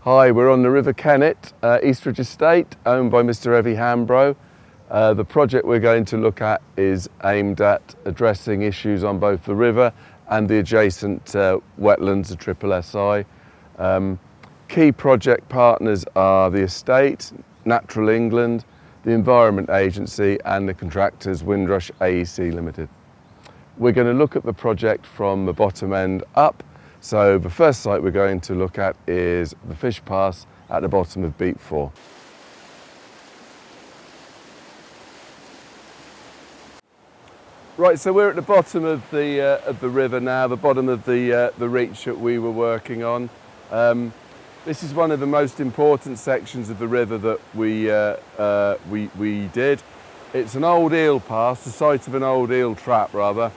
Hi, we're on the River Kennet, Eastridge Estate, owned by Mr. Evie Hambro. The project we're going to look at is aimed at addressing issues on both the river and the adjacent wetlands of Triple SI. Key project partners are the estate, Natural England, the Environment Agency and the contractors Windrush AEC Limited. We're going to look at the project from the bottom end up. So the first site we're going to look at is the Fish Pass at the bottom of Beat 4. Right, so we're at the bottom of the river now, the bottom of the reach that we were working on. This is one of the most important sections of the river that we did. It's an old eel pass, the site of an old eel trap rather.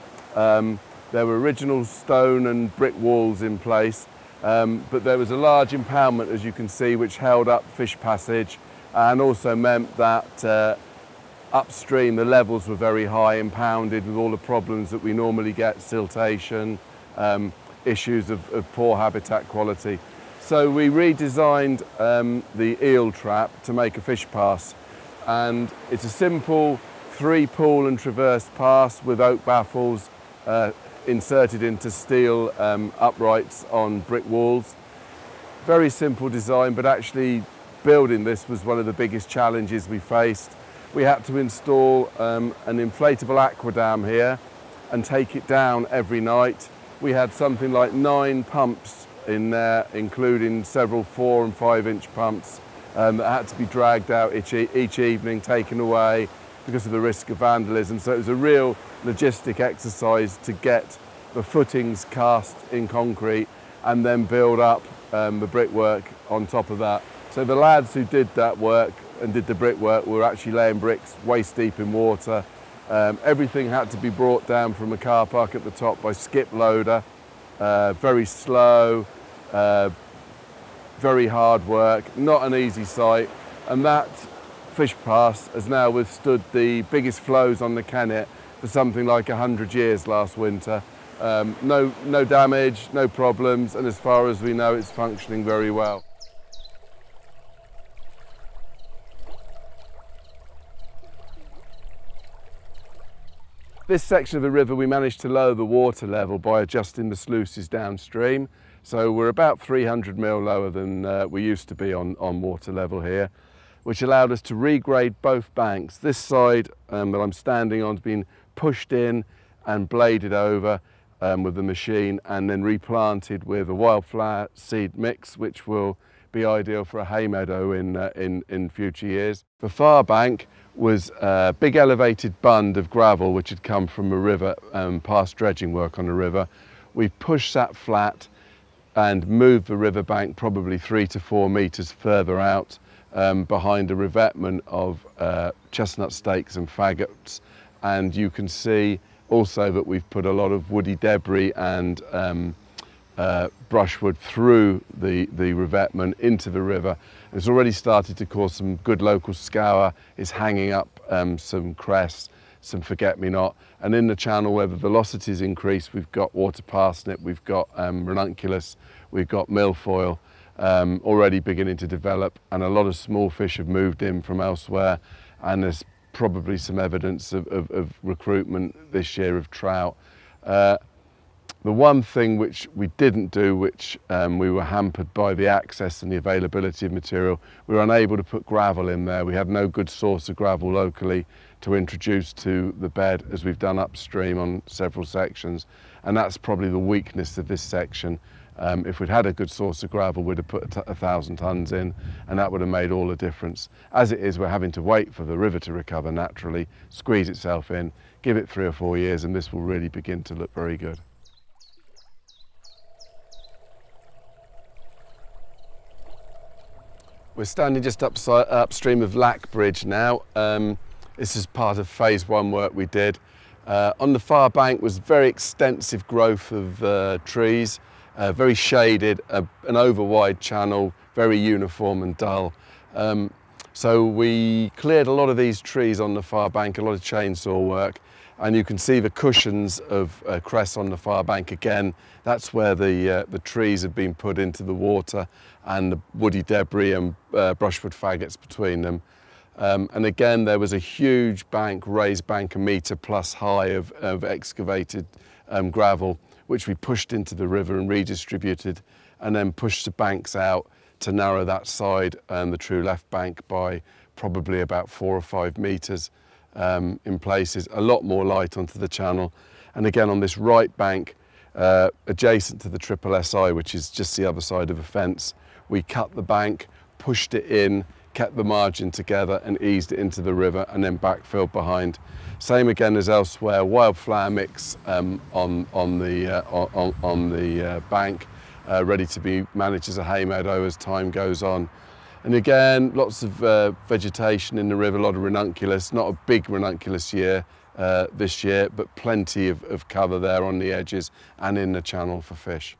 There were original stone and brick walls in place, but there was a large impoundment, as you can see, which held up fish passage and also meant that upstream the levels were very high, impounded with all the problems that we normally get, siltation, issues of poor habitat quality. So we redesigned the eel trap to make a fish pass, and it's a simple 3-pool and traverse pass with oak baffles inserted into steel uprights on brick walls. Very simple design, but actually building this was one of the biggest challenges we faced. We had to install an inflatable aqua dam here and take it down every night. We had something like 9 pumps in there, including several 4- and 5-inch pumps that had to be dragged out each evening, taken away because of the risk of vandalism. So it was a real logistic exercise to get the footings cast in concrete and then build up the brickwork on top of that. So the lads who did that work and did the brickwork were actually laying bricks waist deep in water. Everything had to be brought down from a car park at the top by skip loader. Very slow, very hard work, not an easy site, and that fish pass has now withstood the biggest flows on the Kennet for something like 100 years last winter. No damage, no problems, and as far as we know it's functioning very well. This section of the river we managed to lower the water level by adjusting the sluices downstream. So we're about 300 mil lower than we used to be on water level here, which allowed us to regrade both banks. This side that I'm standing on has been pushed in and bladed over with the machine and then replanted with a wildflower seed mix, which will be ideal for a hay meadow in future years. The far bank was a big elevated bund of gravel which had come from a river past dredging work on the river. We've pushed that flat and moved the river bank probably 3 to 4 metres further out behind a revetment of chestnut stakes and faggots, and you can see also that we've put a lot of woody debris and brushwood through the revetment into the river. It's already started to cause some good local scour. It's hanging up some cress, some forget-me-not, and in the channel where the velocities increase, we've got water parsnip, we've got ranunculus, we've got milfoil already beginning to develop, and a lot of small fish have moved in from elsewhere, and there's probably some evidence of recruitment this year of trout. The one thing which we didn't do, which we were hampered by the access and the availability of material, we were unable to put gravel in there. We had no good source of gravel locally to introduce to the bed as we've done upstream on several sections, and that's probably the weakness of this section. If we'd had a good source of gravel, we'd have put 1,000 tonnes in, and that would have made all the difference. As it is, we're having to wait for the river to recover naturally, squeeze itself in, give it 3 or 4 years, and this will really begin to look very good. We're standing just upstream of Lack Bridge now. This is part of phase 1 work we did. On the far bank was very extensive growth of trees, very shaded, an over-wide channel, very uniform and dull. So we cleared a lot of these trees on the far bank, a lot of chainsaw work, And you can see the cushions of cress on the far bank again. That's where the trees have been put into the water and the woody debris and brushwood faggots between them. And again, there was a huge bank, raised bank, 1 metre plus high of excavated gravel, which we pushed into the river and redistributed, and then pushed the banks out to narrow that side, the true left bank, by probably about 4 or 5 metres. In places, a lot more light onto the channel. And again, on this right bank, adjacent to the Triple SI, which is just the other side of the fence, we cut the bank, pushed it in, kept the margin together and eased it into the river, and then backfilled behind. Same again as elsewhere, wildflower mix on the bank, ready to be managed as a hay meadow as time goes on. And again, lots of vegetation in the river, a lot of ranunculus, not a big ranunculus year this year, but plenty of cover there on the edges and in the channel for fish.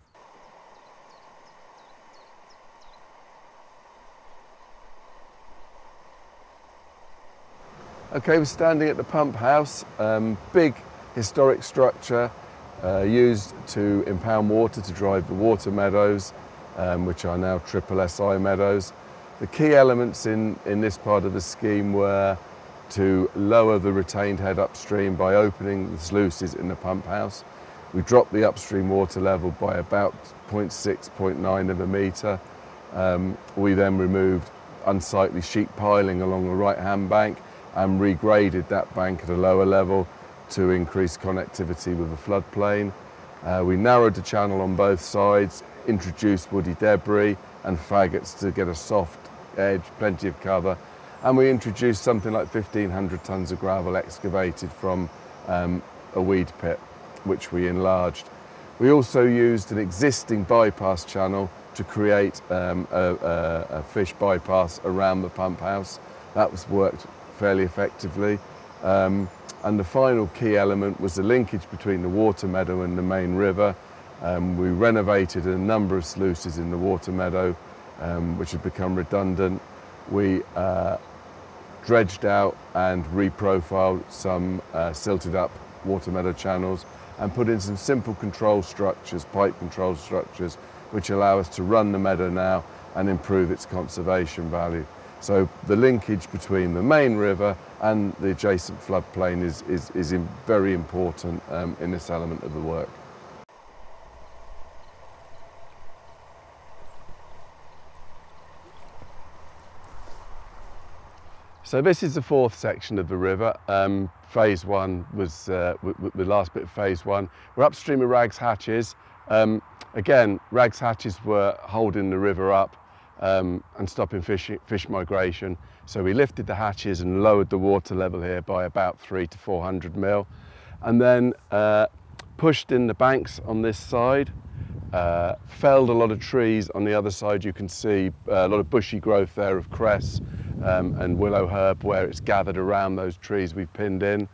Okay, we're standing at the pump house, big historic structure used to impound water to drive the water meadows, which are now Triple SI meadows. The key elements in this part of the scheme were to lower the retained head upstream by opening the sluices in the pump house. We dropped the upstream water level by about 0.6, 0.9 of a metre. We then removed unsightly sheet piling along the right-hand bank and regraded that bank at a lower level to increase connectivity with the floodplain. We narrowed the channel on both sides, introduced woody debris and faggots to get a soft edge, plenty of cover, and we introduced something like 1,500 tonnes of gravel excavated from a weed pit, which we enlarged. We also used an existing bypass channel to create a fish bypass around the pump house. That was worked fairly effectively. And the final key element was the linkage between the water meadow and the main river. We renovated a number of sluices in the water meadow, which had become redundant. We dredged out and reprofiled some silted up water meadow channels and put in some simple control structures, pipe control structures, which allow us to run the meadow now and improve its conservation value. So the linkage between the main river and the adjacent floodplain is very important in this element of the work. So this is the fourth section of the river. Phase one was the last bit of phase one. We're upstream of Rags Hatches. Again, Rags Hatches were holding the river up and stopping fish migration. So we lifted the hatches and lowered the water level here by about 300 to 400 mil. And then pushed in the banks on this side, felled a lot of trees on the other side. You can see a lot of bushy growth there of cress and willow herb where it's gathered around those trees we've pinned in.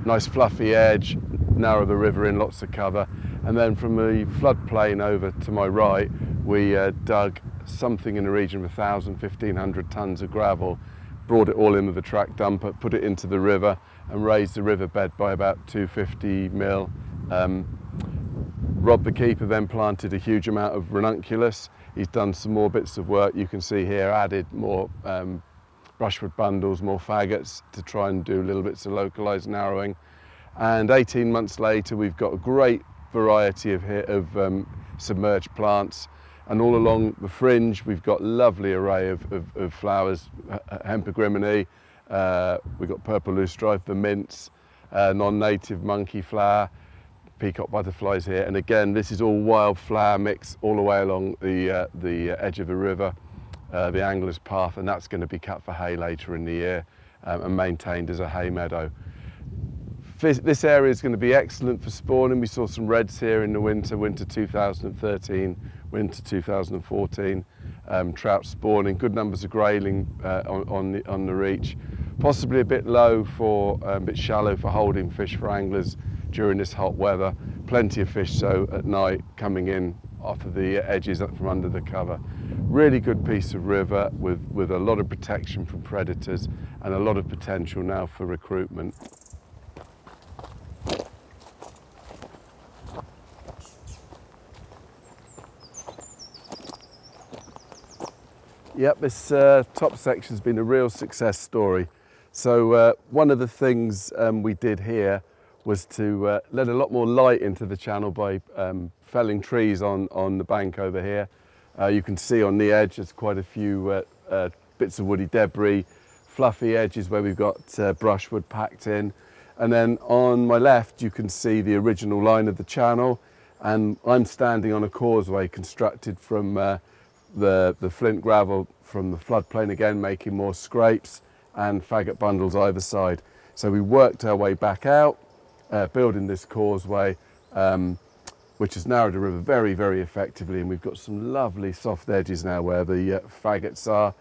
Nice fluffy edge, narrow the river in, lots of cover. And then from the floodplain over to my right, we dug something in the region of 1,000, 1,500 tonnes of gravel, brought it all in with a track dumper, put it into the river and raised the riverbed by about 250 mil. Rob the keeper then planted a huge amount of ranunculus. He's done some more bits of work. You can see here, added more brushwood bundles, more faggots to try and do little bits of localised narrowing. And 18 months later, we've got a great variety of submerged plants. And all along the fringe, we've got a lovely array of flowers, Hempagrimony, we've got purple loosestrife, the mints, non-native monkey flower, peacock butterflies here. And again, this is all wildflower mix all the way along the edge of the river, the angler's path, and that's going to be cut for hay later in the year and maintained as a hay meadow. This area is going to be excellent for spawning. We saw some reds here in the winter 2013, winter 2014. Trout spawning, good numbers of grayling on the reach. Possibly a bit low a bit shallow for holding fish for anglers during this hot weather. Plenty of fish so at night coming in off of the edges up from under the cover. Really good piece of river with a lot of protection from predators and a lot of potential now for recruitment. Yep, this top section's been a real success story. So one of the things we did here was to let a lot more light into the channel by felling trees on the bank over here. You can see on the edge there's quite a few bits of woody debris, fluffy edges where we've got brushwood packed in. And then on my left you can see the original line of the channel, and I'm standing on a causeway constructed from the flint gravel from the floodplain, again making more scrapes and faggot bundles either side. So we worked our way back out, building this causeway, which has narrowed the river very, very effectively, and we've got some lovely soft edges now where the faggots are.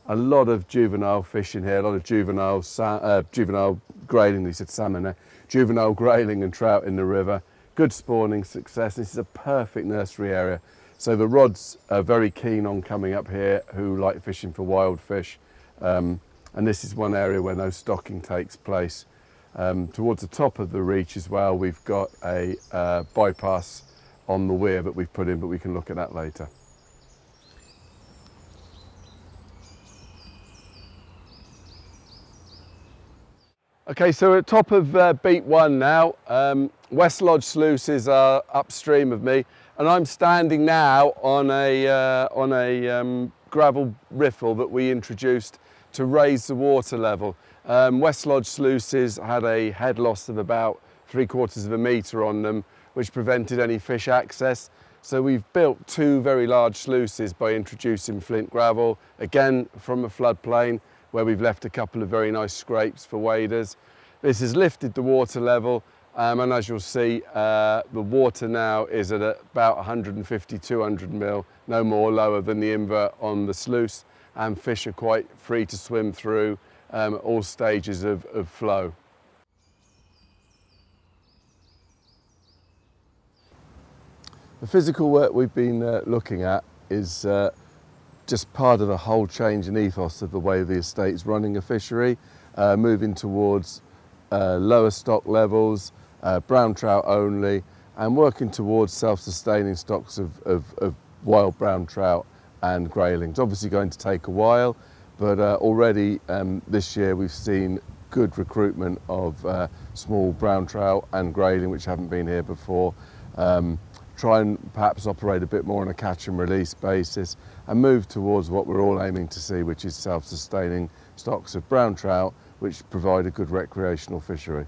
A lot of juvenile fish in here, a lot of juvenile grayling, they said salmon there, juvenile grayling and trout in the river. Good spawning success. This is a perfect nursery area. So the rods are very keen on coming up here who like fishing for wild fish. And this is one area where no stocking takes place. Towards the top of the reach as well, we've got a bypass on the weir that we've put in, but we can look at that later. Okay, so at top of Beat 1 now. West Lodge sluices are upstream of me, and I'm standing now on a gravel riffle that we introduced to raise the water level. West Lodge sluices had a head loss of about 3/4 of a metre on them, which prevented any fish access. So we've built two very large sluices by introducing flint gravel, again from a floodplain, where we've left a couple of very nice scrapes for waders. This has lifted the water level, and as you'll see, the water now is at about 150, 200 mil, no more lower than the invert on the sluice, and fish are quite free to swim through all stages of flow. The physical work we've been looking at is just part of a whole change in ethos of the way the estate's running a fishery, moving towards lower stock levels, brown trout only, and working towards self-sustaining stocks of wild brown trout and grayling. It's obviously going to take a while, but already this year we've seen good recruitment of small brown trout and grayling which haven't been here before. Try and perhaps operate a bit more on a catch and release basis and move towards what we're all aiming to see, which is self-sustaining stocks of brown trout which provide a good recreational fishery.